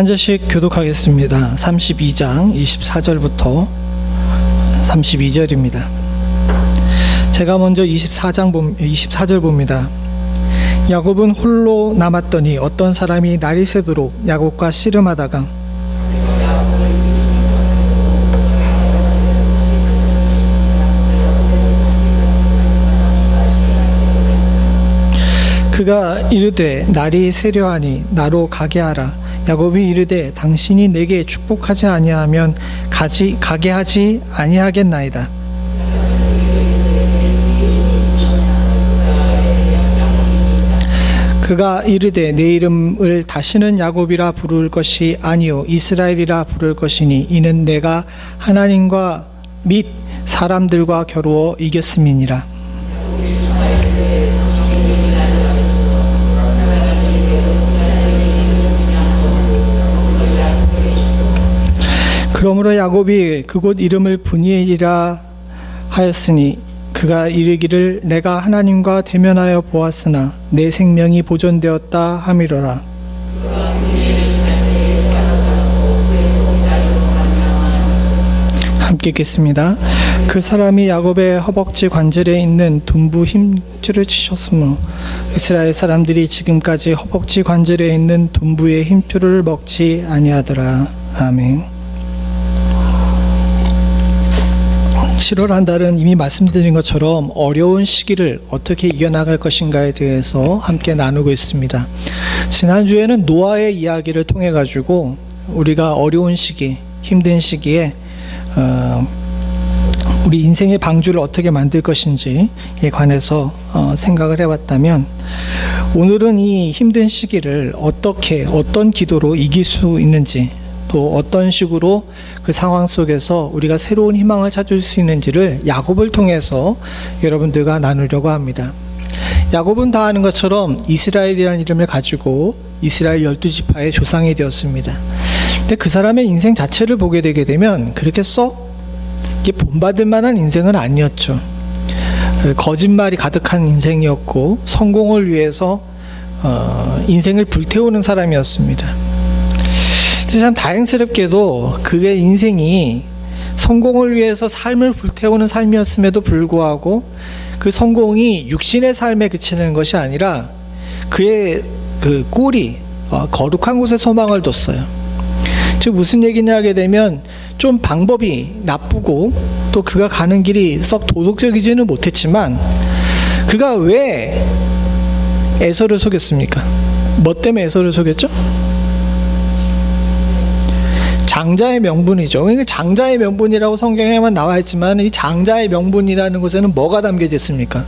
한 절씩 교독하겠습니다. 32장 24절부터 32절입니다. 제가 먼저 24절 봅니다. 야곱은 홀로 남았더니 어떤 사람이 날이 새도록 야곱과 씨름하다가 그가 이르되 날이 새려하니 나로 가게 하라. 야곱이 이르되 당신이 내게 축복하지 아니하면 가게 하지 아니하겠나이다. 그가 이르되 내 이름을 다시는 야곱이라 부를 것이 아니요 이스라엘이라 부를 것이니 이는 내가 하나님과 및 사람들과 겨루어 이겼음이니라. 그러므로 야곱이 그곳 이름을 브니엘이라 하였으니 그가 이르기를 내가 하나님과 대면하여 보았으나 내 생명이 보존되었다 함이로라. 함께 읽겠습니다. 그 사람이 야곱의 허벅지 관절에 있는 둔부 힘줄을 치셨으므로 이스라엘 사람들이 지금까지 허벅지 관절에 있는 둔부의 힘줄을 먹지 아니하더라. 아멘. 7월 한 달은 이미 말씀드린 것처럼 어려운 시기를 어떻게 이겨나갈 것인가에 대해서 함께 나누고 있습니다. 지난주에는 노아의 이야기를 통해 가지고 우리가 어려운 시기, 힘든 시기에 우리 인생의 방주를 어떻게 만들 것인지에 관해서 생각을 해봤다면, 오늘은 이 힘든 시기를 어떤 기도로 이길 수 있는지, 또 어떤 식으로 그 상황 속에서 우리가 새로운 희망을 찾을 수 있는지를 야곱을 통해서 여러분들과 나누려고 합니다. 야곱은 다 아는 것처럼 이스라엘이라는 이름을 가지고 이스라엘 12지파의 조상이 되었습니다. 근데 그 사람의 인생 자체를 보게 되게 되면 그렇게 썩 본받을 만한 인생은 아니었죠. 거짓말이 가득한 인생이었고 성공을 위해서 인생을 불태우는 사람이었습니다. 참 다행스럽게도 그의 인생이 성공을 위해서 삶을 불태우는 삶이었음에도 불구하고 그 성공이 육신의 삶에 그치는 것이 아니라 그의 그 꼴이 거룩한 곳에 소망을 뒀어요. 즉 무슨 얘기냐 하게 되면 좀 방법이 나쁘고 또 그가 가는 길이 썩 도덕적이지는 못했지만 그가 왜 에서를 속였습니까? 뭐 때문에 에서를 속였죠? 장자의 명분이죠. 그러니까 장자의 명분이라고 성경에만 나와 있지만 이 장자의 명분이라는 것에는 뭐가 담겨져 있습니까?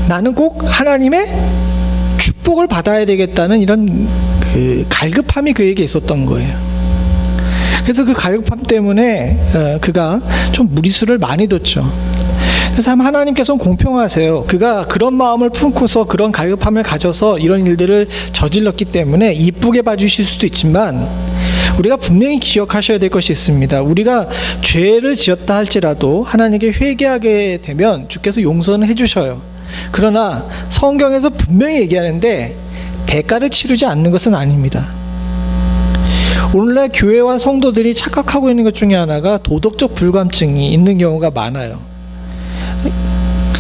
나는 꼭 하나님의 축복을 받아야 되겠다는 이런 그 갈급함이 그에게 있었던 거예요. 그래서 그 갈급함 때문에 그가 좀 무리수를 많이 뒀죠. 그래서 하나님께서는 공평하세요. 그가 그런 마음을 품고서 그런 갈급함을 가져서 이런 일들을 저질렀기 때문에 이쁘게 봐주실 수도 있지만 우리가 분명히 기억하셔야 될 것이 있습니다. 우리가 죄를 지었다 할지라도 하나님께 회개하게 되면 주께서 용서는 해주셔요. 그러나 성경에서 분명히 얘기하는데 대가를 치르지 않는 것은 아닙니다. 오늘날 교회와 성도들이 착각하고 있는 것 중에 하나가 도덕적 불감증이 있는 경우가 많아요.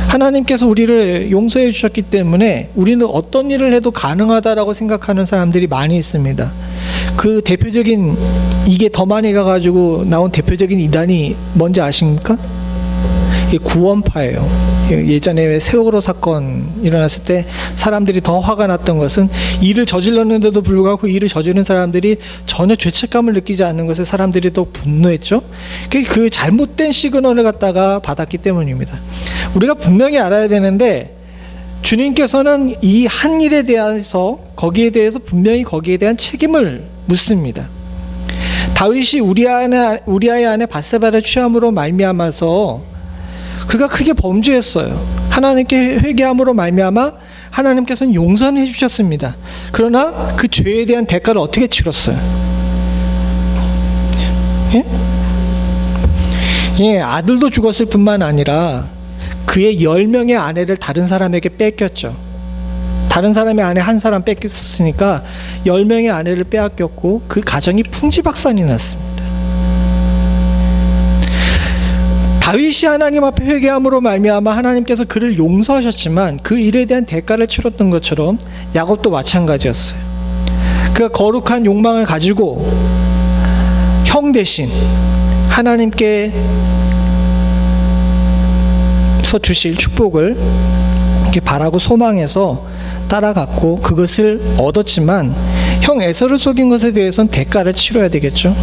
하나님께서 우리를 용서해 주셨기 때문에 우리는 어떤 일을 해도 가능하다라고 생각하는 사람들이 많이 있습니다. 그 대표적인, 이게 더 많이 가가지고 나온 대표적인 이단이 뭔지 아십니까? 이게 구원파예요. 예전에 세월호 사건 일어났을 때 사람들이 더 화가 났던 것은 일을 저질렀는데도 불구하고 일을 저지른 사람들이 전혀 죄책감을 느끼지 않는 것에 사람들이 더 분노했죠. 그 잘못된 시그널을 갖다가 받았기 때문입니다. 우리가 분명히 알아야 되는데 주님께서는 이 한 일에 대해서 거기에 대한 책임을 묻습니다. 다윗이 우리아의 아내 밧세바를 취함으로 말미암아서 그가 크게 범죄했어요. 하나님께 회개함으로 말미암아 하나님께서는 용서는 해주셨습니다. 그러나 그 죄에 대한 대가를 어떻게 치렀어요? 아들도 죽었을 뿐만 아니라 그의 10명의 아내를 다른 사람에게 뺏겼죠. 다른 사람의 아내 한 사람 뺏겼으니까 10명의 아내를 빼앗겼고 그 가정이 풍지박산이 났습니다. 다윗이 하나님 앞에 회개함으로 말미암아 하나님께서 그를 용서하셨지만 그 일에 대한 대가를 치렀던 것처럼 야곱도 마찬가지였어요. 그가 거룩한 욕망을 가지고 형 대신 하나님께서 주실 축복을 이렇게 바라고 소망해서 따라갔고 그것을 얻었지만 형 에서를 속인 것에 대해서는 대가를 치러야 되겠죠.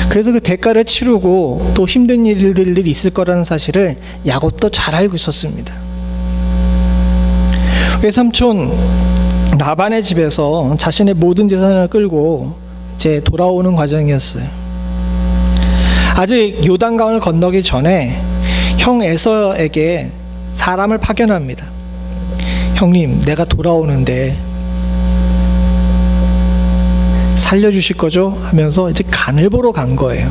그래서 그 대가를 치르고 또 힘든 일들이 있을 거라는 사실을 야곱도 잘 알고 있었습니다. 외삼촌 라반의 집에서 자신의 모든 재산을 끌고 이제 돌아오는 과정이었어요. 아직 요단강을 건너기 전에 형 에서에게 사람을 파견합니다. 형님, 내가 돌아오는데 살려주실 거죠? 하면서 이제 간을 보러 간 거예요.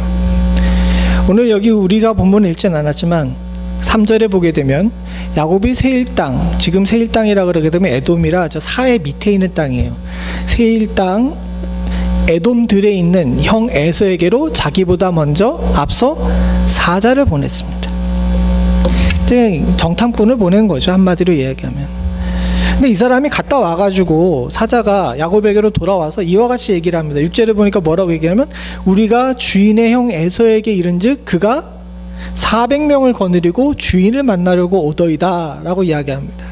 오늘 여기 우리가 본문을 읽진 않았지만 3절에 보게 되면 야곱이 세일 땅, 지금 세일 땅이라 그러게 되면 에돔이라 저 사해 밑에 있는 땅이에요. 세일 땅 에돔들에 있는 형 에서에게로 자기보다 먼저 앞서 사자를 보냈습니다. 정탐꾼을 보낸 거죠, 한마디로 이야기하면. 근데 이 사람이 갔다 와가지고 사자가 야곱에게로 돌아와서 이와 같이 얘기를 합니다. 6절에 보니까 뭐라고 얘기하면 우리가 주인의 형 에서에게 이른즉 그가 400명을 거느리고 주인을 만나려고 오더이다 라고 이야기합니다.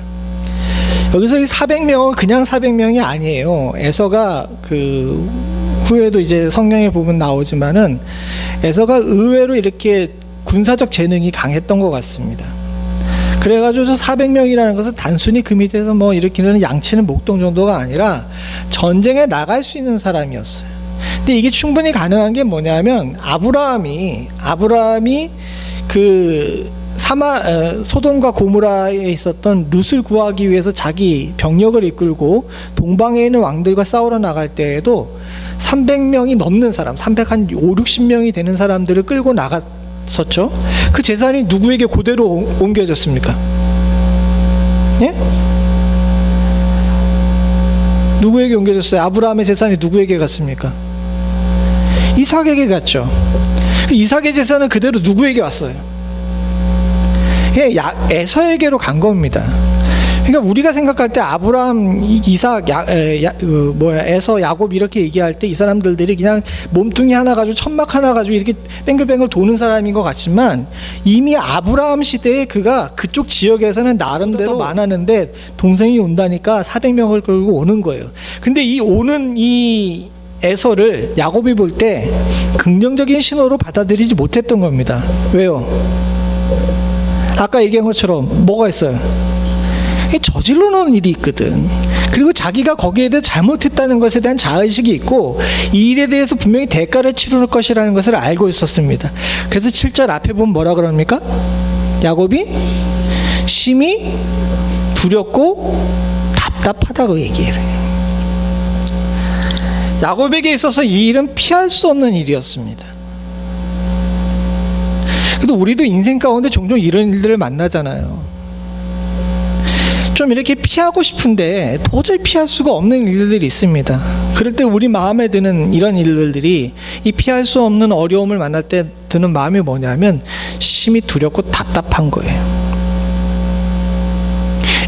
여기서 이 400명은 그냥 400명이 아니에요. 에서가 그 후에도 이제 성경에 보면 나오지만은 에서가 의외로 이렇게 군사적 재능이 강했던 것 같습니다. 그래가지고 저 400명이라는 것은 단순히 그 밑에서 뭐 일으키는 양치는 목동 정도가 아니라 전쟁에 나갈 수 있는 사람이었어요. 근데 이게 충분히 가능한 게 뭐냐면 아브라함이 그 소돔과 고모라에 있었던 룻을 구하기 위해서 자기 병력을 이끌고 동방에 있는 왕들과 싸우러 나갈 때에도 300명이 넘는 사람, 300한 5, 60명이 되는 사람들을 끌고 나갔었죠. 그 재산이 누구에게 그대로 옮겨졌습니까? 예? 누구에게 옮겨졌어요? 아브라함의 재산이 누구에게 갔습니까? 이삭에게 갔죠. 이삭의 재산은 그대로 누구에게 왔어요? 에서에게로 간 겁니다. 그러니까 우리가 생각할 때 아브라함, 이삭, 에서, 야곱 이렇게 얘기할 때 이 사람들이 그냥 몸뚱이 하나 가지고 천막 하나 가지고 이렇게 뱅글뱅글 도는 사람인 것 같지만 이미 아브라함 시대에 그가 그쪽 지역에서는 나름대로 많았는데 동생이 온다니까 400명을 끌고 오는 거예요. 근데 이 에서를 야곱이 볼 때 긍정적인 신호로 받아들이지 못했던 겁니다. 왜요? 아까 얘기한 것처럼 뭐가 있어요? 저질러 놓은 일이 있거든. 그리고 자기가 거기에 대해 잘못했다는 것에 대한 자의식이 있고 이 일에 대해서 분명히 대가를 치를 것이라는 것을 알고 있었습니다. 그래서 7절 앞에 보면 뭐라 그럽니까? 야곱이 심히 두렵고 답답하다고 얘기해요. 야곱에게 있어서 이 일은 피할 수 없는 일이었습니다. 그래도 우리도 인생 가운데 종종 이런 일들을 만나잖아요. 좀 이렇게 피하고 싶은데 도저히 피할 수가 없는 일들이 있습니다. 그럴 때 우리 마음에 드는 이런 일들이 이 피할 수 없는 어려움을 만날 때 드는 마음이 뭐냐면 심히 두렵고 답답한 거예요.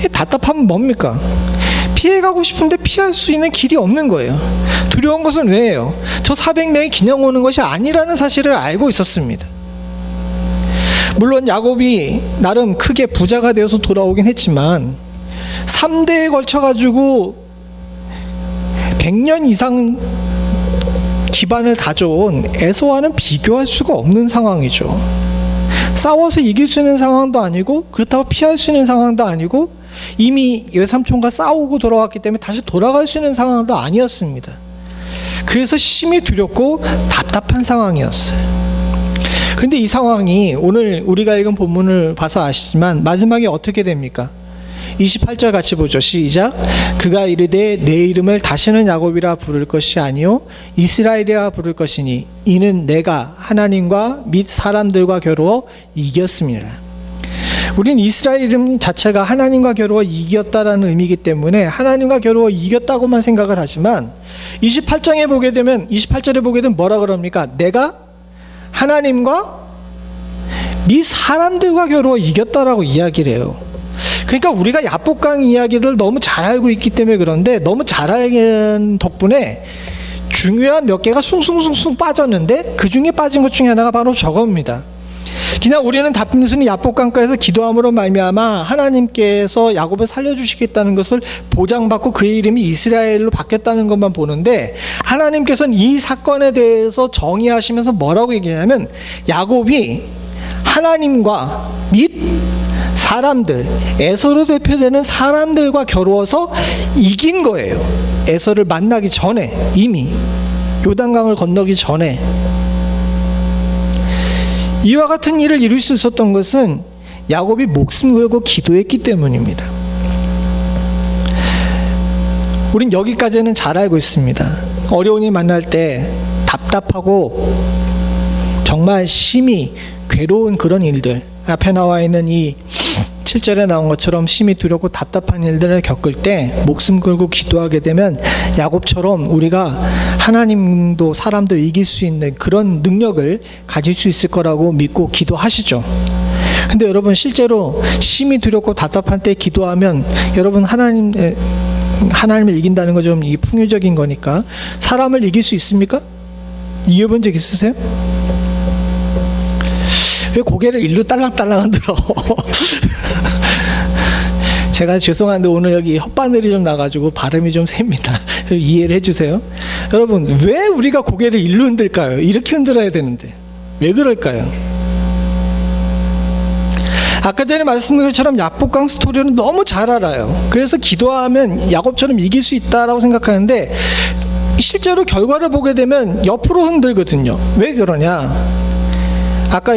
이 답답함은 뭡니까? 피해가고 싶은데 피할 수 있는 길이 없는 거예요. 두려운 것은 왜예요? 저 400명이 그냥 오는 것이 아니라는 사실을 알고 있었습니다. 물론 야곱이 나름 크게 부자가 되어서 돌아오긴 했지만 3대에 걸쳐가지고 100년 이상 기반을 다져온 에서와는 비교할 수가 없는 상황이죠. 싸워서 이길 수 있는 상황도 아니고 그렇다고 피할 수 있는 상황도 아니고 이미 외삼촌과 싸우고 돌아왔기 때문에 다시 돌아갈 수 있는 상황도 아니었습니다. 그래서 심히 두렵고 답답한 상황이었어요. 근데 이 상황이 오늘 우리가 읽은 본문을 봐서 아시지만 마지막에 어떻게 됩니까? 28절 같이 보죠. 시작. 그가 이르되 내 이름을 다시는 야곱이라 부를 것이 아니요 이스라엘이라 부를 것이니 이는 내가 하나님과 및 사람들과 겨루어 이겼습니다. 우린 이스라엘 이름 자체가 하나님과 겨루어 이겼다라는 의미이기 때문에 하나님과 겨루어 이겼다고만 생각을 하지만 28절에 보게 되면 뭐라 그럽니까? 내가 하나님과 미 사람들과 겨루어 이겼다라고 이야기를 해요. 그러니까 우리가 야복강 이야기를 너무 잘 알고 있기 때문에 그런데 너무 잘 알는 덕분에 중요한 몇 개가 숭숭숭숭 빠졌는데 그 중에 빠진 것 중에 하나가 바로 저겁니다. 그냥 우리는 단순히 야복강가에서 기도함으로 말미암아 하나님께서 야곱을 살려주시겠다는 것을 보장받고 그의 이름이 이스라엘로 바뀌었다는 것만 보는데 하나님께서는 이 사건에 대해서 정의하시면서 뭐라고 얘기하냐면 야곱이 하나님과 및 사람들, 에서로 대표되는 사람들과 겨루어서 이긴 거예요. 에서를 만나기 전에, 이미 요단강을 건너기 전에. 이와 같은 일을 이룰 수 있었던 것은 야곱이 목숨 걸고 기도했기 때문입니다. 우린 여기까지는 잘 알고 있습니다. 어려운 일 만날 때 답답하고 정말 심히 괴로운 그런 일들, 앞에 나와 있는 이 7절에 나온 것처럼 심히 두렵고 답답한 일들을 겪을 때 목숨 걸고 기도하게 되면 야곱처럼 우리가 하나님도 사람도 이길 수 있는 그런 능력을 가질 수 있을 거라고 믿고 기도하시죠. 근데 여러분 실제로 심히 두렵고 답답한 때 기도하면 여러분 하나님을 이긴다는 거 좀 풍요적인 거니까 사람을 이길 수 있습니까? 이겨본 적 있으세요? 왜 고개를 일로 딸랑딸랑 흔들어? 제가 죄송한데 오늘 여기 혓바늘이 좀 나가지고 발음이 좀 셉니다. 이해를 해주세요. 여러분 왜 우리가 고개를 일로 흔들까요? 이렇게 흔들어야 되는데 왜 그럴까요? 아까 전에 말씀드린 것처럼 야복강 스토리는 너무 잘 알아요. 그래서 기도하면 야곱처럼 이길 수 있다라고 생각하는데 실제로 결과를 보게 되면 옆으로 흔들거든요. 왜 그러냐? 아까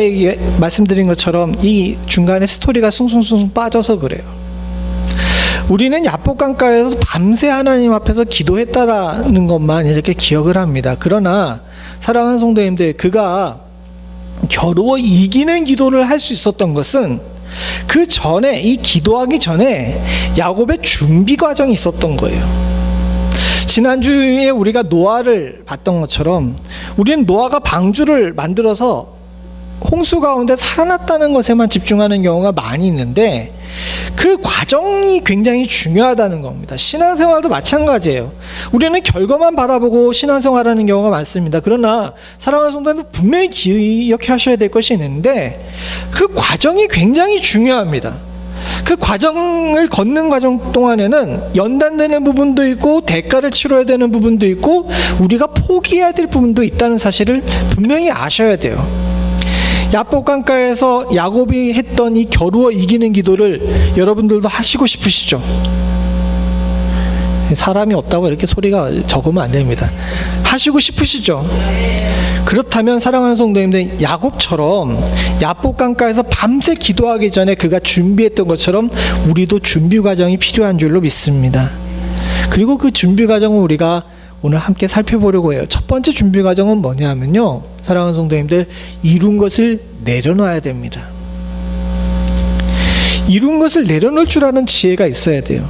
말씀드린 것처럼 이 중간에 스토리가 숭숭숭 빠져서 그래요. 우리는 야복강가에서 밤새 하나님 앞에서 기도했다라는 것만 이렇게 기억을 합니다. 그러나 사랑하는 성도님들, 그가 겨루어 이기는 기도를 할 수 있었던 것은 그 전에, 이 기도하기 전에 야곱의 준비 과정이 있었던 거예요. 지난주에 우리가 노아를 봤던 것처럼 우리는 노아가 방주를 만들어서 홍수 가운데 살아났다는 것에만 집중하는 경우가 많이 있는데 그 과정이 굉장히 중요하다는 겁니다. 신앙생활도 마찬가지예요. 우리는 결과만 바라보고 신앙생활하는 경우가 많습니다. 그러나 사랑하는 성도님들 분명히 기억하셔야 될 것이 있는데 그 과정이 굉장히 중요합니다. 그 과정을 걷는 과정 동안에는 연단되는 부분도 있고 대가를 치러야 되는 부분도 있고 우리가 포기해야 될 부분도 있다는 사실을 분명히 아셔야 돼요. 야복강가에서 야곱이 했던 이 겨루어 이기는 기도를 여러분들도 하시고 싶으시죠? 사람이 없다고 이렇게 소리가 적으면 안 됩니다. 하시고 싶으시죠? 그렇다면 사랑하는 성도님들, 야곱처럼 야복강가에서 밤새 기도하기 전에 그가 준비했던 것처럼 우리도 준비 과정이 필요한 줄로 믿습니다. 그리고 그 준비 과정을 우리가 오늘 함께 살펴보려고 해요. 첫 번째 준비 과정은 뭐냐면요, 사랑하는 성도님들, 이룬 것을 내려놔야 됩니다. 이룬 것을 내려놓을 줄 아는 지혜가 있어야 돼요.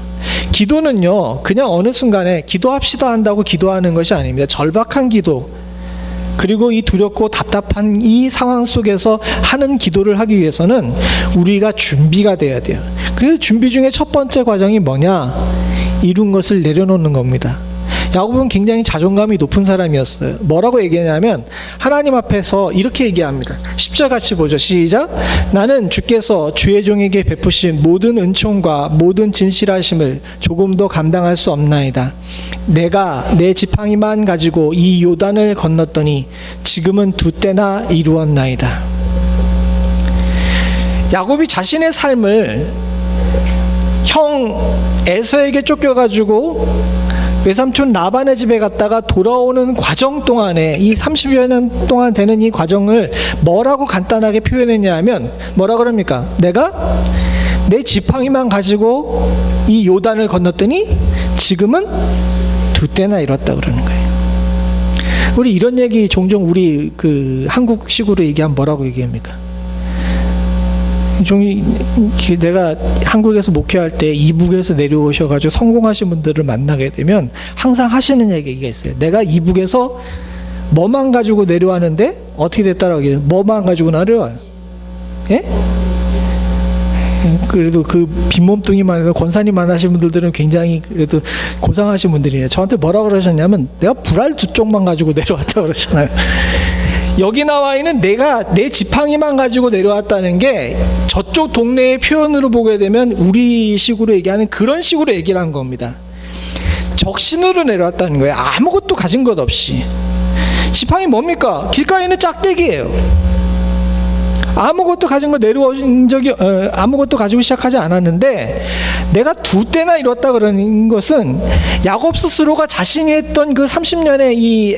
기도는요, 그냥 어느 순간에 기도합시다 한다고 기도하는 것이 아닙니다. 절박한 기도, 그리고 이 두렵고 답답한 이 상황 속에서 하는 기도를 하기 위해서는 우리가 준비가 돼야 돼요. 그 준비 중에 첫 번째 과정이 뭐냐? 이룬 것을 내려놓는 겁니다. 야곱은 굉장히 자존감이 높은 사람이었어요. 뭐라고 얘기하냐면 하나님 앞에서 이렇게 얘기합니다. 10절 같이 보죠. 시작. 나는 주께서 주의 종에게 베푸신 모든 은총과 모든 진실하심을 조금도 감당할 수 없나이다. 내가 내 지팡이만 가지고 이 요단을 건넜더니 지금은 2때나 이루었나이다. 야곱이 자신의 삶을 형 에서에게 쫓겨가지고 외삼촌 라반의 집에 갔다가 돌아오는 과정 동안에 이 30여 년 동안 되는 이 과정을 뭐라고 간단하게 표현했냐 하면 뭐라 그럽니까? 내가 내 지팡이만 가지고 이 요단을 건넜더니 지금은 2때나 이뤘다 그러는 거예요. 우리 이런 얘기 종종 우리 그 한국식으로 얘기하면 뭐라고 얘기합니까? 내가 한국에서 목회할 때 이북에서 내려오셔가지고 성공하신 분들을 만나게 되면 항상 하시는 얘기가 있어요. 내가 이북에서 뭐만 가지고 내려왔는데 어떻게 됐다라고 얘기해요. 뭐만 가지고 내려와요? 예? 그래도 그 빈몸뚱이만 해도 권사님만 하신 분들은 굉장히 그래도 고상하신 분들이에요. 저한테 뭐라 그러셨냐면 내가 불알 두 쪽만 가지고 내려왔다 그러잖아요. 여기 나와 있는 내가 내 지팡이만 가지고 내려왔다는 게 저쪽 동네의 표현으로 보게 되면 우리식으로 얘기하는 그런 식으로 얘기를 한 겁니다. 적신으로 내려왔다는 거예요. 아무것도 가진 것 없이. 지팡이 뭡니까? 길가에 있는 짝대기예요. 아무것도 가진 거 내려온 적이 아무것도 가지고 시작하지 않았는데 내가 두 때나 이뤘다 그러는 것은 야곱 스스로가 자신이 했던 그 30년의 이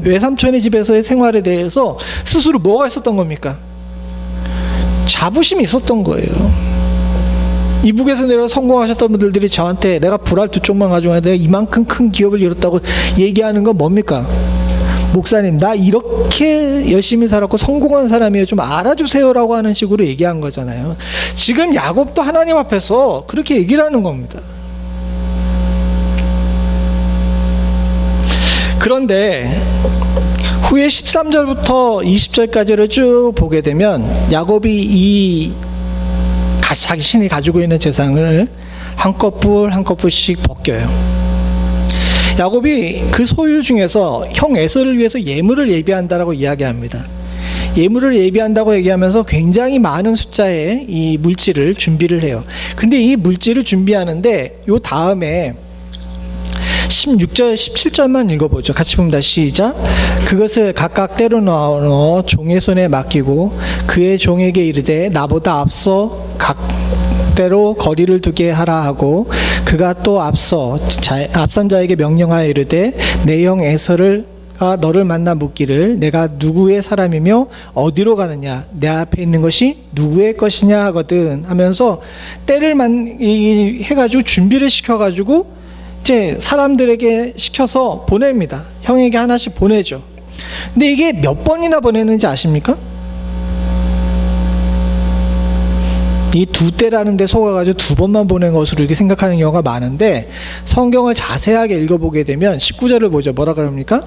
외삼촌의 집에서의 생활에 대해서 스스로 뭐가 있었던 겁니까? 자부심이 있었던 거예요. 이북에서 내려 성공하셨던 분들이 저한테 내가 불알 두 쪽만 가지고 내가 이만큼 큰 기업을 이뤘다고 얘기하는 건 뭡니까? 목사님 나 이렇게 열심히 살았고 성공한 사람이에요. 좀 알아주세요라고 하는 식으로 얘기한 거잖아요. 지금 야곱도 하나님 앞에서 그렇게 얘기를 하는 겁니다. 그런데 후에 13절부터 20절까지를 쭉 보게 되면 야곱이 자신이 가지고 있는 재산을 한꺼풀 한꺼풀씩 벗겨요. 야곱이 그 소유 중에서 형 에서를 위해서 예물을 예비한다라고 이야기합니다. 예물을 예비한다고 얘기하면서 굉장히 많은 숫자의 이 물질을 준비를 해요. 근데 이 물질을 준비하는데 요 다음에 16절, 17절만 읽어보죠. 같이 봅니다. 시작. 그것을 각각 때로 넣어 종의 손에 맡기고 그의 종에게 이르되 나보다 앞서 각대로 거리를 두게 하라 하고 그가 또 앞선 자에게 명령하여 이르되 내 형 에서를 너를 만나 묻기를 내가 누구의 사람이며 어디로 가느냐 내 앞에 있는 것이 누구의 것이냐 하거든 하면서 때를 해가지고 준비를 시켜가지고 이제 사람들에게 시켜서 보냅니다. 형에게 하나씩 보내죠. 근데 이게 몇 번이나 보내는지 아십니까? 이 두 때라는 데 속아가지고 두 번만 보낸 것으로 이렇게 생각하는 경우가 많은데 성경을 자세하게 읽어보게 되면 19절을 보죠. 뭐라 그럽니까?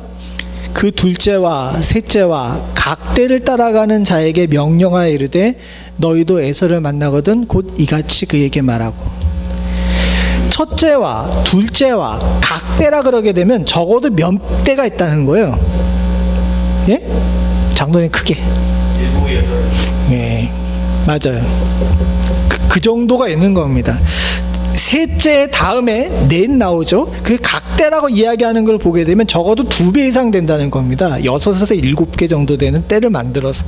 그 둘째와 셋째와 각 때를 따라가는 자에게 명령하여 이르되 너희도 에서를 만나거든 곧 이같이 그에게 말하고. 첫째와 둘째와 각 때라 그러게 되면 적어도 몇 때가 있다는 거예요. 예? 장로님 크게. 예, 맞아요. 그 정도가 있는 겁니다. 셋째 다음에 넷 나오죠. 그 각대라고 이야기하는 걸 보게 되면 적어도 2배 이상 된다는 겁니다. 6에서 7개 정도 되는 때를 만들어서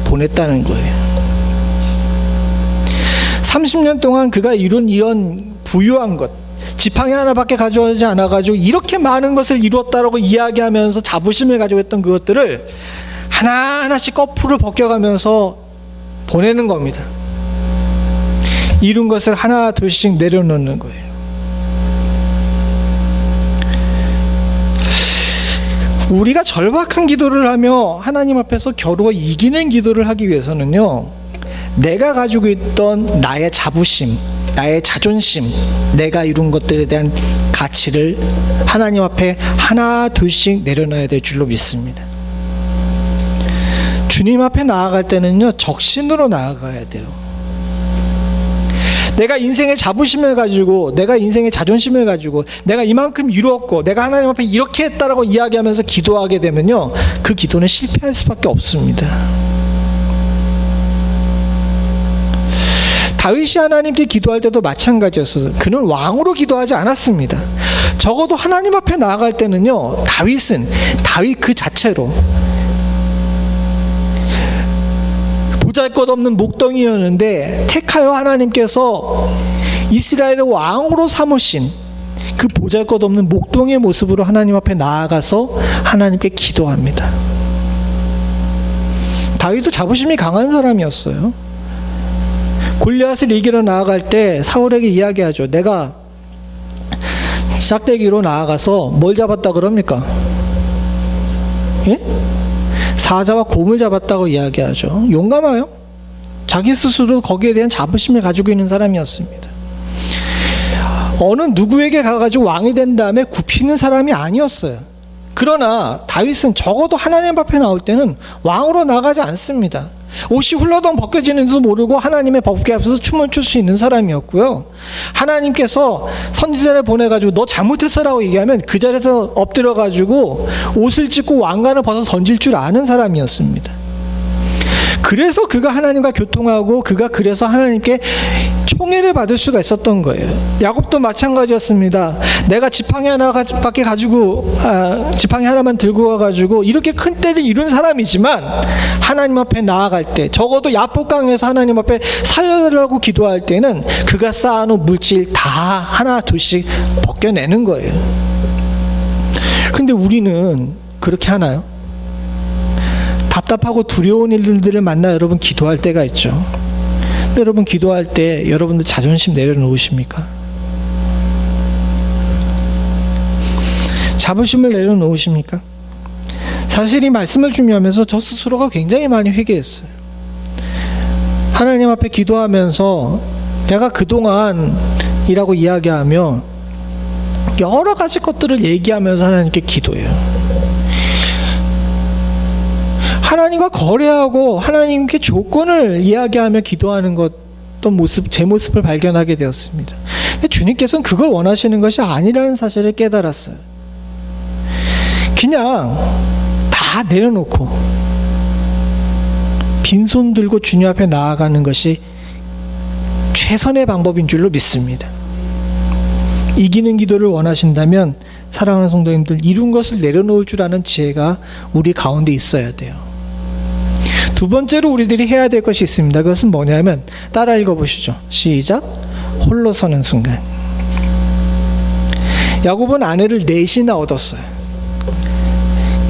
보냈다는 거예요. 30년 동안 그가 이룬 이런 부유한 것, 지팡이 하나밖에 가져오지 않아가지고 이렇게 많은 것을 이루었다라고 이야기하면서 자부심을 가지고 했던 그것들을 하나하나씩 거풀을 벗겨가면서 보내는 겁니다. 이룬 것을 하나 둘씩 내려놓는 거예요. 우리가 절박한 기도를 하며 하나님 앞에서 겨루어 이기는 기도를 하기 위해서는요, 내가 가지고 있던 나의 자부심, 나의 자존심, 내가 이룬 것들에 대한 가치를 하나님 앞에 하나 둘씩 내려놔야 될 줄로 믿습니다. 주님 앞에 나아갈 때는요, 적신으로 나아가야 돼요. 내가 인생의 자부심을 가지고, 내가 인생의 자존심을 가지고, 내가 이만큼 이루었고, 내가 하나님 앞에 이렇게 했다라고 이야기하면서 기도하게 되면요, 그 기도는 실패할 수밖에 없습니다. 다윗이 하나님께 기도할 때도 마찬가지였어요. 그는 왕으로 기도하지 않았습니다. 적어도 하나님 앞에 나아갈 때는요, 다윗은 다윗 그 자체로 보잘것없는 목동이었는데 택하여 하나님께서 이스라엘의 왕으로 삼으신 그 보잘것없는 목동의 모습으로 하나님 앞에 나아가서 하나님께 기도합니다. 다윗도 자부심이 강한 사람이었어요. 골리앗을 이기러 나아갈 때 사울에게 이야기하죠. 내가 짝대기로 나아가서 뭘 잡았다 그럽니까? 예? 사자와 곰을 잡았다고 이야기하죠. 용감해요. 자기 스스로 거기에 대한 자부심을 가지고 있는 사람이었습니다. 어느 누구에게 가가지고 왕이 된 다음에 굽히는 사람이 아니었어요. 그러나 다윗은 적어도 하나님 앞에 나올 때는 왕으로 나가지 않습니다. 옷이 훌러덩 벗겨지는지도 모르고 하나님의 법궤 앞에서 춤을 출 수 있는 사람이었고요. 하나님께서 선지자를 보내가지고 너 잘못했어라고 얘기하면 그 자리에서 엎드려가지고 옷을 찢고 왕관을 벗어 던질 줄 아는 사람이었습니다. 그래서 그가 하나님과 교통하고 그가 그래서 하나님께 총애를 받을 수가 있었던 거예요. 야곱도 마찬가지였습니다. 내가 지팡이 하나밖에 가지고 지팡이 하나만 들고 와가지고 이렇게 큰 때를 이룬 사람이지만 하나님 앞에 나아갈 때 적어도 야복강에서 하나님 앞에 살려달라고 기도할 때는 그가 쌓아놓은 물질 다 하나 둘씩 벗겨내는 거예요. 근데 우리는 그렇게 하나요? 답답하고 두려운 일들을 만나 여러분 기도할 때가 있죠. 여러분 기도할 때 여러분들 자존심 내려놓으십니까? 자부심을 내려놓으십니까? 사실 이 말씀을 준비하면서 저 스스로가 굉장히 많이 회개했어요. 하나님 앞에 기도하면서 내가 그동안이라고 이야기하며 여러 가지 것들을 얘기하면서 하나님께 기도해요. 하나님과 거래하고 하나님께 조건을 이야기하며 기도하는 어떤 모습, 제 모습을 발견하게 되었습니다. 근데 주님께서는 그걸 원하시는 것이 아니라는 사실을 깨달았어요. 그냥 다 내려놓고 빈손 들고 주님 앞에 나아가는 것이 최선의 방법인 줄로 믿습니다. 이기는 기도를 원하신다면 사랑하는 성도님들, 이룬 것을 내려놓을 줄 아는 지혜가 우리 가운데 있어야 돼요. 두 번째로 우리들이 해야 될 것이 있습니다. 그것은 뭐냐면 따라 읽어보시죠. 시작. 홀로 서는 순간. 야곱은 아내를 넷이나 얻었어요.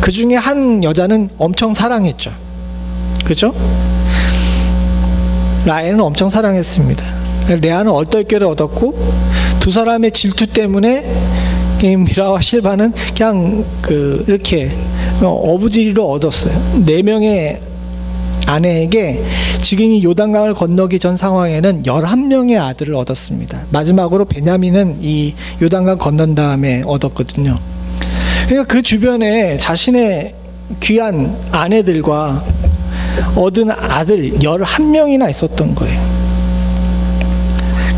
그 중에 한 여자는 엄청 사랑했죠. 그죠? 라헬은 엄청 사랑했습니다. 레아는 얼떨결에 얻었고 두 사람의 질투 때문에 미라와 실바는 그냥 이렇게 어부지리로 얻었어요. 4명의 아내에게 지금 이 요단강을 건너기 전 상황에는 11명의 아들을 얻었습니다. 마지막으로 베냐민은 이 요단강 건넌 다음에 얻었거든요. 그러니까 그 주변에 자신의 귀한 아내들과 얻은 아들 11명이나 있었던 거예요.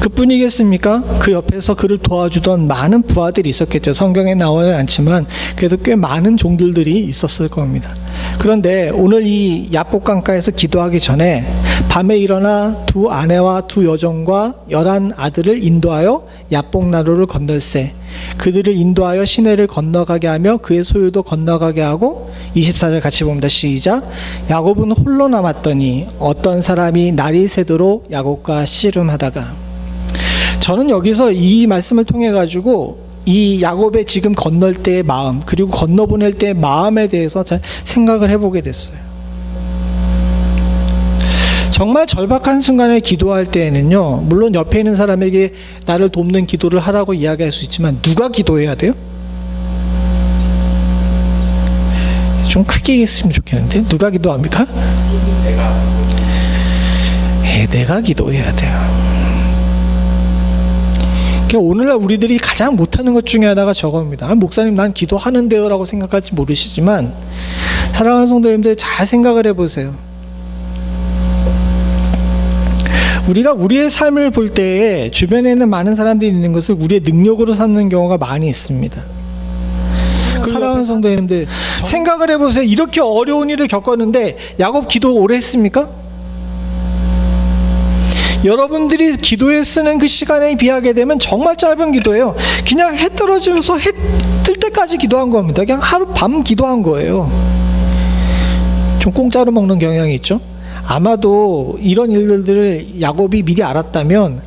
그뿐이겠습니까? 그 옆에서 그를 도와주던 많은 부하들이 있었겠죠. 성경에 나오지 않지만 그래도 꽤 많은 종들들이 있었을 겁니다. 그런데 오늘 이 야복강가에서 기도하기 전에 밤에 일어나 두 아내와 두 여종과 11 아들을 인도하여 야복나루를 건널세. 그들을 인도하여 시내를 건너가게 하며 그의 소유도 건너가게 하고 24절 같이 봅니다. 시작. 야곱은 홀로 남았더니 어떤 사람이 날이 새도록 야곱과 씨름하다가. 저는 여기서 이 말씀을 통해 가지고 이 야곱의 지금 건널 때의 마음 그리고 건너보낼 때의 마음에 대해서 잘 생각을 해보게 됐어요. 정말 절박한 순간에 기도할 때에는요, 물론 옆에 있는 사람에게 나를 돕는 기도를 하라고 이야기할 수 있지만 누가 기도해야 돼요? 좀 크게 했으면 좋겠는데 누가 기도합니까? 내가 기도해야 돼요. 오늘날 우리들이 가장 못하는 것 중에 하나가 저겁니다. 목사님 난 기도하는데요 라고 생각할지 모르시지만 사랑하는 성도님들 잘 생각을 해보세요. 우리가 우리의 삶을 볼 때에 주변에는 많은 사람들이 있는 것을 우리의 능력으로 삼는 경우가 많이 있습니다. 사랑하는 성도님들 생각을 해보세요. 이렇게 어려운 일을 겪었는데 야곱 기도 오래 했습니까? 여러분들이 기도에 쓰는 그 시간에 비하게 되면 정말 짧은 기도예요. 그냥 해 떨어지면서 해 뜰 때까지 기도한 겁니다. 그냥 하루 밤 기도한 거예요. 좀 공짜로 먹는 경향이 있죠. 아마도 이런 일들을 야곱이 미리 알았다면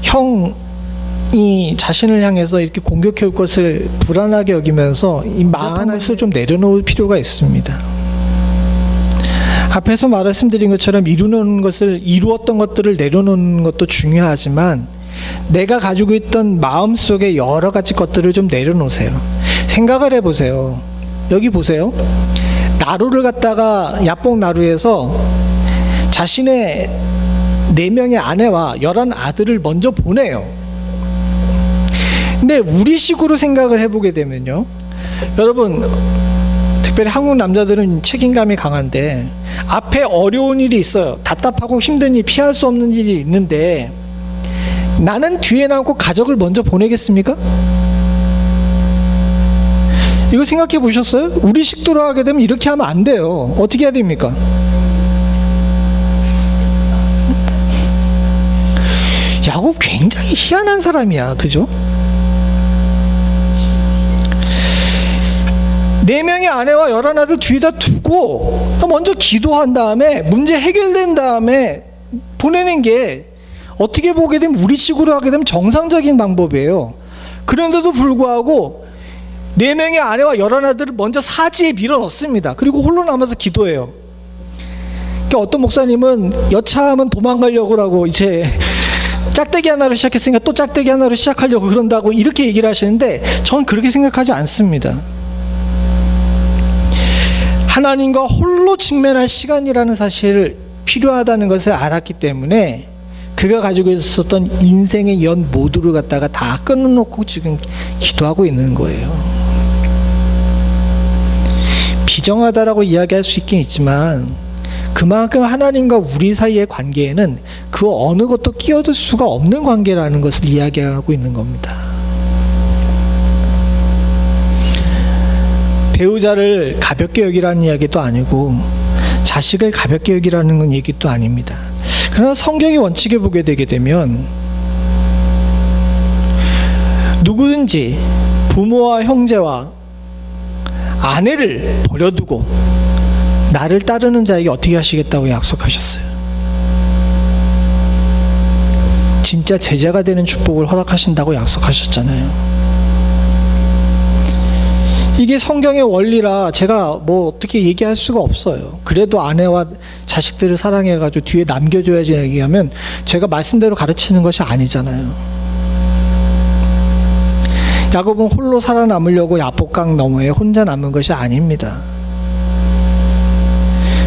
형이 자신을 향해서 이렇게 공격해 올 것을 불안하게 여기면서 이 마음을 좀 내려놓을 필요가 있습니다. 앞에서 말씀드린 것처럼 이루었던 것들을 내려놓는 것도 중요하지만 내가 가지고 있던 마음속에 여러 가지 것들을 좀 내려놓으세요. 생각을 해보세요. 여기 보세요. 나루를 갖다가 야복 나루에서 자신의 4명의 아내와 11 아들을 먼저 보내요. 근데 우리식으로 생각을 해보게 되면요, 여러분, 특별히 한국 남자들은 책임감이 강한데 앞에 어려운 일이 있어요. 답답하고 힘든 일, 피할 수 없는 일이 있는데 나는 뒤에 남고 가족을 먼저 보내겠습니까? 이거 생각해 보셨어요? 우리 식도로 하게 되면 이렇게 하면 안 돼요. 어떻게 해야 됩니까? 야곱 굉장히 희한한 사람이야, 그죠? 4명의 아내와 11 아들 뒤에다 두고 먼저 기도한 다음에 문제 해결된 다음에 보내는 게 어떻게 보게 되면 우리식으로 하게 되면 정상적인 방법이에요. 그런데도 불구하고 4명의 아내와 11 아들을 먼저 사지에 밀어넣습니다. 그리고 홀로 남아서 기도해요. 그러니까 어떤 목사님은 여차하면 도망가려고 하고 이제 짝대기 하나로 시작했으니까 또 짝대기 하나로 시작하려고 그런다고 이렇게 얘기를 하시는데 전 그렇게 생각하지 않습니다. 하나님과 홀로 직면할 시간이라는 사실을 필요하다는 것을 알았기 때문에 그가 가지고 있었던 인생의 연 모두를 갖다가 다 끊어놓고 지금 기도하고 있는 거예요. 비정하다라고 이야기할 수 있긴 있지만 그만큼 하나님과 우리 사이의 관계에는 그 어느 것도 끼어들 수가 없는 관계라는 것을 이야기하고 있는 겁니다. 배우자를 가볍게 여기라는 이야기도 아니고 자식을 가볍게 여기라는 얘기도 아닙니다. 그러나 성경의 원칙에 보게 되게 되면 누구든지 부모와 형제와 아내를 버려두고 나를 따르는 자에게 어떻게 하시겠다고 약속하셨어요? 진짜 제자가 되는 축복을 허락하신다고 약속하셨잖아요. 이게 성경의 원리라 제가 뭐 어떻게 얘기할 수가 없어요. 그래도 아내와 자식들을 사랑해가지고 뒤에 남겨줘야지 얘기하면 제가 말씀대로 가르치는 것이 아니잖아요. 야곱은 홀로 살아남으려고 야복강 너머에 혼자 남은 것이 아닙니다.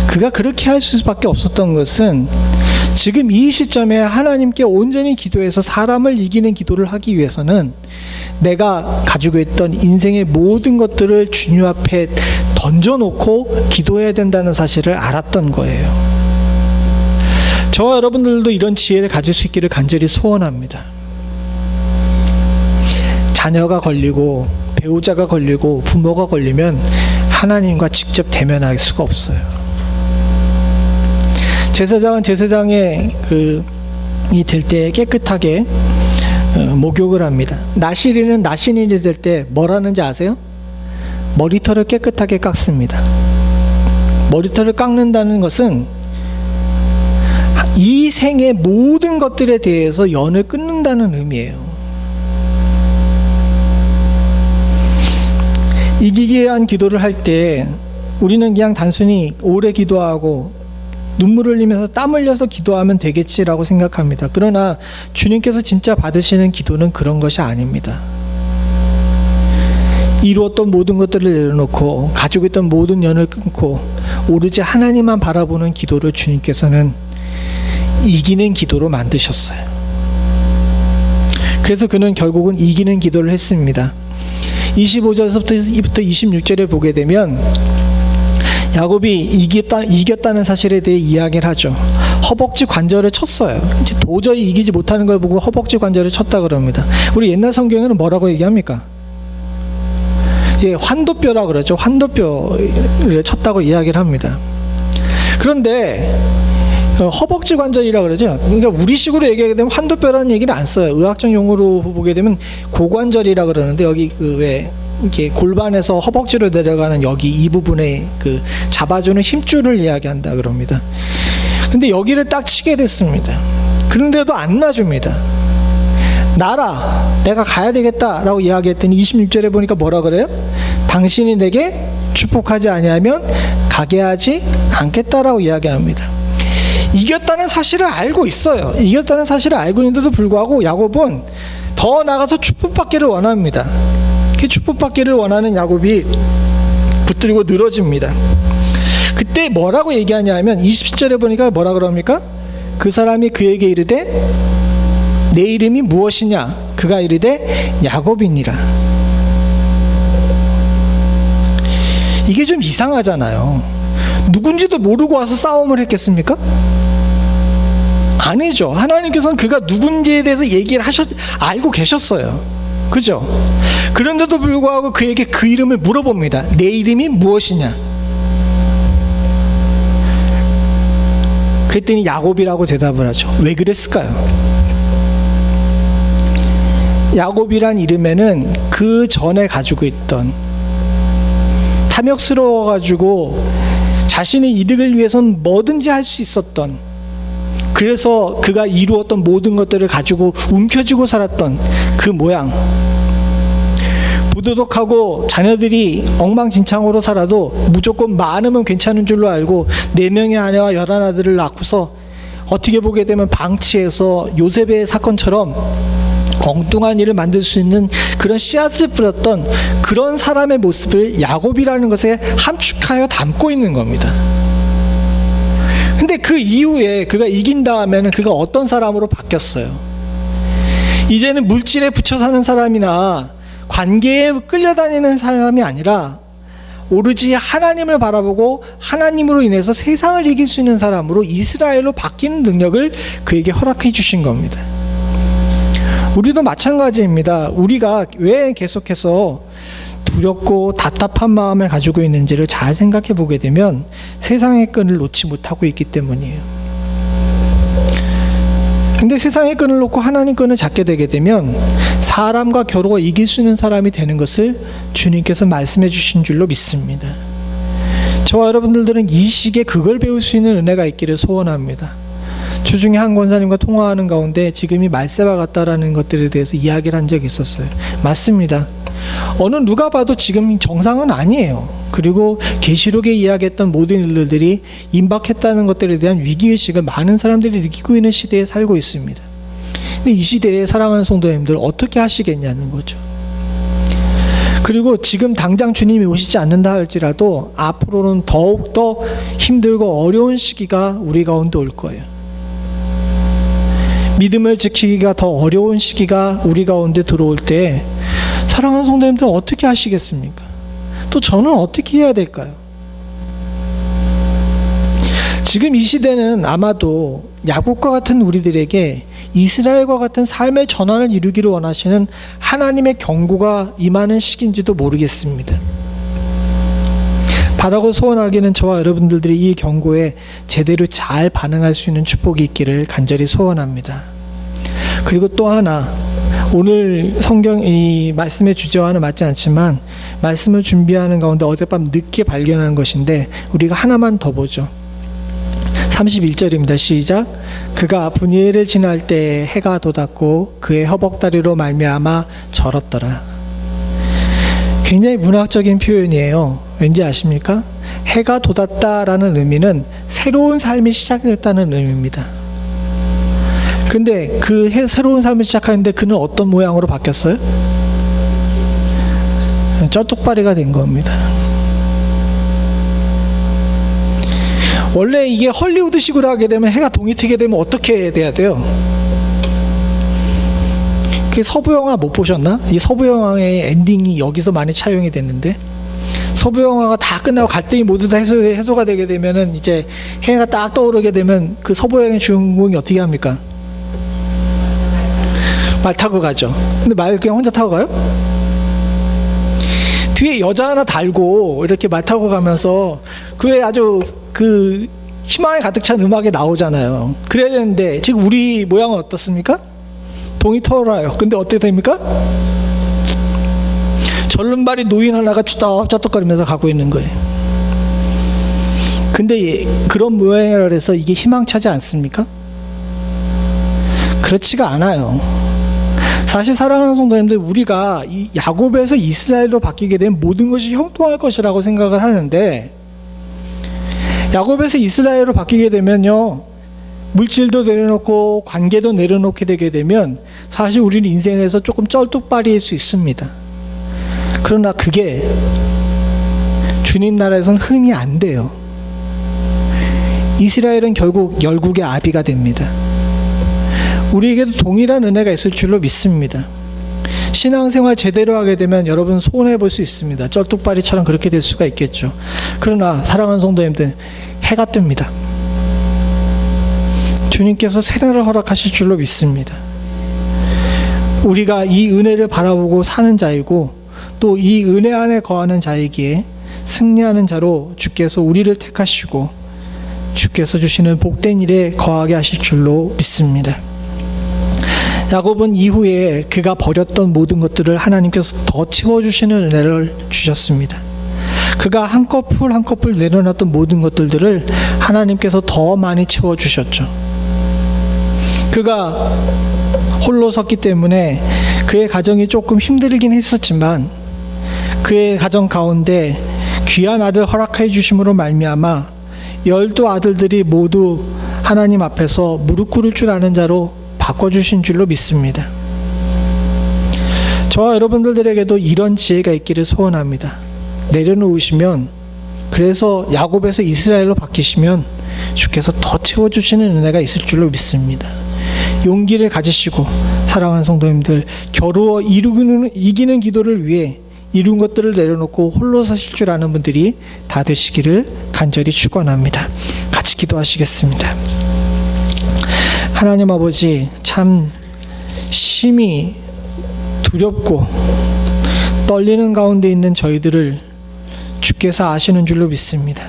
그가 그렇게 할 수밖에 없었던 것은 지금 이 시점에 하나님께 온전히 기도해서 사람을 이기는 기도를 하기 위해서는 내가 가지고 있던 인생의 모든 것들을 주님 앞에 던져놓고 기도해야 된다는 사실을 알았던 거예요. 저와 여러분들도 이런 지혜를 가질 수 있기를 간절히 소원합니다. 자녀가 걸리고 배우자가 걸리고 부모가 걸리면 하나님과 직접 대면할 수가 없어요. 제사장은 제사장의 이 될 때 깨끗하게 목욕을 합니다. 나시린은 나시린이 될 때 뭘 하는지 아세요? 머리털을 깨끗하게 깎습니다. 머리털을 깎는다는 것은 이 생의 모든 것들에 대해서 연을 끊는다는 의미예요. 이기기 위한 기도를 할 때 우리는 그냥 단순히 오래 기도하고 눈물 흘리면서 땀 흘려서 기도하면 되겠지라고 생각합니다. 그러나 주님께서 진짜 받으시는 기도는 그런 것이 아닙니다. 이루었던 모든 것들을 내려놓고 가지고 있던 모든 연을 끊고 오로지 하나님만 바라보는 기도를 주님께서는 이기는 기도로 만드셨어요. 그래서 그는 결국은 이기는 기도를 했습니다. 25절에서부터 26절에 보게 되면 야곱이 이겼다는 사실에 대해 이야기를 하죠. 허벅지 관절을 쳤어요. 도저히 이기지 못하는 걸 보고 허벅지 관절을 쳤다 그럽니다. 우리 옛날 성경에는 뭐라고 얘기합니까? 예, 환도뼈라고 그러죠. 환도뼈를 쳤다고 이야기를 합니다. 그런데 허벅지 관절이라고 그러죠. 그러니까 우리식으로 얘기하게 되면 환도뼈라는 얘기는 안 써요. 의학적 용어로 보게 되면 고관절이라고 그러는데 여기 왜 이렇게 골반에서 허벅지로 내려가는 여기 이 부분에 잡아주는 힘줄을 이야기한다 그럽니다. 근데 여기를 딱 치게 됐습니다. 그런데도 안 놔줍니다. 나라, 내가 가야 되겠다라고 이야기했더니 26절에 보니까 뭐라 그래요? 당신이 내게 축복하지 아니하면 가게 하지 않겠다라고 이야기합니다. 이겼다는 사실을 알고 있어요. 이겼다는 사실을 알고 있는데도 불구하고 야곱은 더 나가서 축복받기를 원합니다. 그 축복받기를 원하는 야곱이 붙들고 늘어집니다. 그때 뭐라고 얘기하냐 하면 27절에 보니까 뭐라 그럽니까? 그 사람이 그에게 이르되 내 이름이 무엇이냐? 그가 이르되 야곱이니라. 이게 좀 이상하잖아요. 누군지도 모르고 와서 싸움을 했겠습니까? 아니죠. 하나님께서는 그가 누군지에 대해서 얘기를 알고 계셨어요. 그죠? 그런데도 불구하고 그에게 그 이름을 물어봅니다. 내 이름이 무엇이냐? 그랬더니 야곱이라고 대답을 하죠. 왜 그랬을까요? 야곱이란 이름에는 그 전에 가지고 있던 탐욕스러워가지고 자신의 이득을 위해서는 뭐든지 할 수 있었던, 그래서 그가 이루었던 모든 것들을 가지고 움켜쥐고 살았던 그 모양, 부도덕하고 자녀들이 엉망진창으로 살아도 무조건 많으면 괜찮은 줄로 알고 4명의 아내와 11아들을 낳고서 어떻게 보게 되면 방치해서 요셉의 사건처럼 엉뚱한 일을 만들 수 있는 그런 씨앗을 뿌렸던 그런 사람의 모습을 야곱이라는 것에 함축하여 담고 있는 겁니다. 근데 그 이후에 그가 이긴 다음에는 그가 어떤 사람으로 바뀌었어요? 이제는 물질에 붙여 사는 사람이나 관계에 끌려다니는 사람이 아니라 오로지 하나님을 바라보고 하나님으로 인해서 세상을 이길 수 있는 사람으로 이스라엘로 바뀌는 능력을 그에게 허락해 주신 겁니다. 우리도 마찬가지입니다. 우리가 왜 계속해서 두렵고 답답한 마음을 가지고 있는지를 잘 생각해 보게 되면 세상의 끈을 놓지 못하고 있기 때문이에요. 근데 세상의 끈을 놓고 하나님 끈을 잡게 되게 되면 사람과 겨루어 이길 수 있는 사람이 되는 것을 주님께서 말씀해 주신 줄로 믿습니다. 저와 여러분들은 이 시기에 그걸 배울 수 있는 은혜가 있기를 소원합니다. 주중에 한 권사님과 통화하는 가운데 지금이 말세와 같다라는 것들에 대해서 이야기를 한 적이 있었어요. 맞습니다. 어느 누가 봐도 지금 정상은 아니에요. 그리고 계시록에 이야기했던 모든 일들이 임박했다는 것들에 대한 위기의식을 많은 사람들이 느끼고 있는 시대에 살고 있습니다. 근데 이 시대에 사랑하는 성도님들 어떻게 하시겠냐는 거죠. 그리고 지금 당장 주님이 오시지 않는다 할지라도 앞으로는 더욱더 힘들고 어려운 시기가 우리 가운데 올 거예요. 믿음을 지키기가 더 어려운 시기가 우리 가운데 들어올 때 사랑하는 성도님들은 어떻게 하시겠습니까? 또 저는 어떻게 해야 될까요? 지금 이 시대는 아마도 야곱과 같은 우리들에게 이스라엘과 같은 삶의 전환을 이루기를 원하시는 하나님의 경고가 임하는 시기인지도 모르겠습니다. 바라고 소원하기는 저와 여러분들이 이 경고에 제대로 잘 반응할 수 있는 축복이 있기를 간절히 소원합니다. 그리고 또 하나, 오늘 성경 이 말씀의 주제와는 맞지 않지만 말씀을 준비하는 가운데 어젯밤 늦게 발견한 것인데 우리가 하나만 더 보죠. 31절입니다. 시작. 그가 분이엘을 지날 때 해가 돋았고 그의 허벅다리로 말미암아 절었더라. 굉장히 문학적인 표현이에요. 왠지 아십니까? 해가 돋았다라는 의미는 새로운 삶이 시작됐다는 의미입니다. 근데 그 새로운 삶을 시작하는데 그는 어떤 모양으로 바뀌었어요? 쩌뚝바리가 된 겁니다. 원래 이게 헐리우드식으로 하게 되면 해가 동이 트게 되면 어떻게 돼야 돼요? 그 서부 영화 못 보셨나? 이 서부 영화의 엔딩이 여기서 많이 차용이 됐는데 서부 영화가 다 끝나고 갈등이 모두 다 해소가 되게 되면은 이제 해가 딱 떠오르게 되면 그 서부 영화의 주인공이 어떻게 합니까? 말 타고 가죠. 근데 말 그냥 혼자 타고 가요? 뒤에 여자 하나 달고 이렇게 말 타고 가면서 그게 아주 그 희망에 가득 찬 음악이 나오잖아요. 그래야 되는데 지금 우리 모양은 어떻습니까? 동이 털어요. 근데 어떻게 됩니까? 절름발이 노인 하나가 쭈떡쭈떡거리면서 가고 있는 거예요. 근데 그런 모양이라 해서 이게 희망차지 않습니까? 그렇지가 않아요. 사실 사랑하는 성도님들, 우리가 이 야곱에서 이스라엘로 바뀌게 되면 모든 것이 형통할 것이라고 생각을 하는데 야곱에서 이스라엘로 바뀌게 되면요, 물질도 내려놓고 관계도 내려놓게 되게 되면 사실 우리는 인생에서 조금 쩔뚝발이일 수 있습니다. 그러나 그게 주님 나라에서는 흔히 안 돼요. 이스라엘은 결국 열국의 아비가 됩니다. 우리에게도 동일한 은혜가 있을 줄로 믿습니다. 신앙생활 제대로 하게 되면 여러분 손해볼 수 있습니다. 쩔뚝발이처럼 그렇게 될 수가 있겠죠. 그러나 사랑하는 성도님들, 해가 뜹니다. 주님께서 새날을 허락하실 줄로 믿습니다. 우리가 이 은혜를 바라보고 사는 자이고 또 이 은혜 안에 거하는 자이기에 승리하는 자로 주께서 우리를 택하시고 주께서 주시는 복된 일에 거하게 하실 줄로 믿습니다. 야곱은 이후에 그가 버렸던 모든 것들을 하나님께서 더 채워주시는 은혜를 주셨습니다. 그가 한꺼풀 한꺼풀 내려놨던 모든 것들을 하나님께서 더 많이 채워주셨죠. 그가 홀로 섰기 때문에 그의 가정이 조금 힘들긴 했었지만 그의 가정 가운데 귀한 아들 허락해 주심으로 말미암아 12 아들들이 모두 하나님 앞에서 무릎 꿇을 줄 아는 자로 바꿔주신 줄로 믿습니다. 저와 여러분들에게도 이런 지혜가 있기를 소원합니다. 내려놓으시면, 그래서 야곱에서 이스라엘로 바뀌시면 주께서 더 채워주시는 은혜가 있을 줄로 믿습니다. 용기를 가지시고 사랑하는 성도님들, 겨루어 이기는 기도를 위해 이룬 것들을 내려놓고 홀로 서실 줄 아는 분들이 다 되시기를 간절히 축원합니다. 같이 기도하시겠습니다. 하나님 아버지, 참 심히 두렵고 떨리는 가운데 있는 저희들을 주께서 아시는 줄로 믿습니다.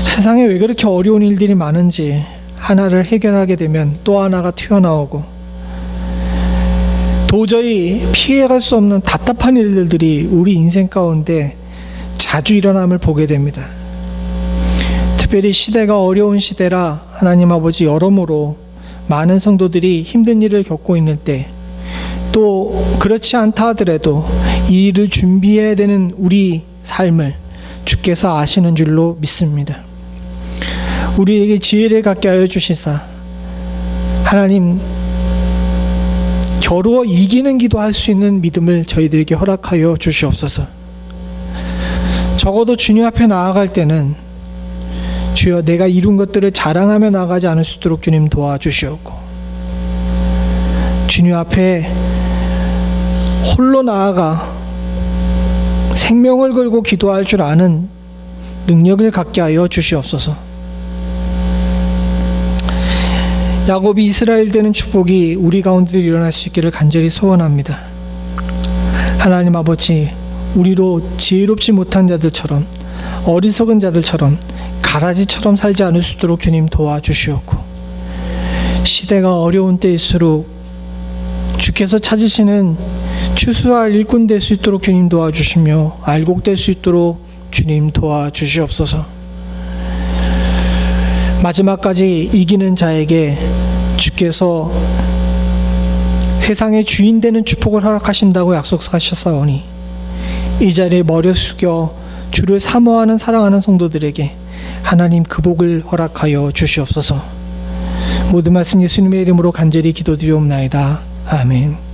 세상에 왜 그렇게 어려운 일들이 많은지, 하나를 해결하게 되면 또 하나가 튀어나오고 도저히 피해갈 수 없는 답답한 일들이 우리 인생 가운데 자주 일어남을 보게 됩니다. 특별히 시대가 어려운 시대라 하나님 아버지, 여러모로 많은 성도들이 힘든 일을 겪고 있는 때, 또 그렇지 않다 하더라도 이 일을 준비해야 되는 우리 삶을 주께서 아시는 줄로 믿습니다. 우리에게 지혜를 갖게 하여 주시사 하나님, 겨루어 이기는 기도할 수 있는 믿음을 저희들에게 허락하여 주시옵소서. 적어도 주님 앞에 나아갈 때는 주여, 내가 이룬 것들을 자랑하며 나아가지 않을 수 있도록 주님 도와주시옵고, 주님 앞에 홀로 나아가 생명을 걸고 기도할 줄 아는 능력을 갖게 하여 주시옵소서. 야곱이 이스라엘 되는 축복이 우리 가운데 일어날 수 있기를 간절히 소원합니다. 하나님 아버지, 우리로 지혜롭지 못한 자들처럼, 어리석은 자들처럼, 가라지처럼 살지 않을 수 있도록 주님 도와주시옵고, 시대가 어려운 때일수록 주께서 찾으시는 추수할 일꾼 될 수 있도록 주님 도와주시며 알곡 될 수 있도록 주님 도와주시옵소서. 마지막까지 이기는 자에게 주께서 세상의 주인 되는 축복을 허락하신다고 약속하셨사오니, 이 자리에 머리 숙여 주를 사모하는 사랑하는 성도들에게 하나님 그 복을 허락하여 주시옵소서. 모든 말씀 예수님의 이름으로 간절히 기도드리옵나이다. 아멘.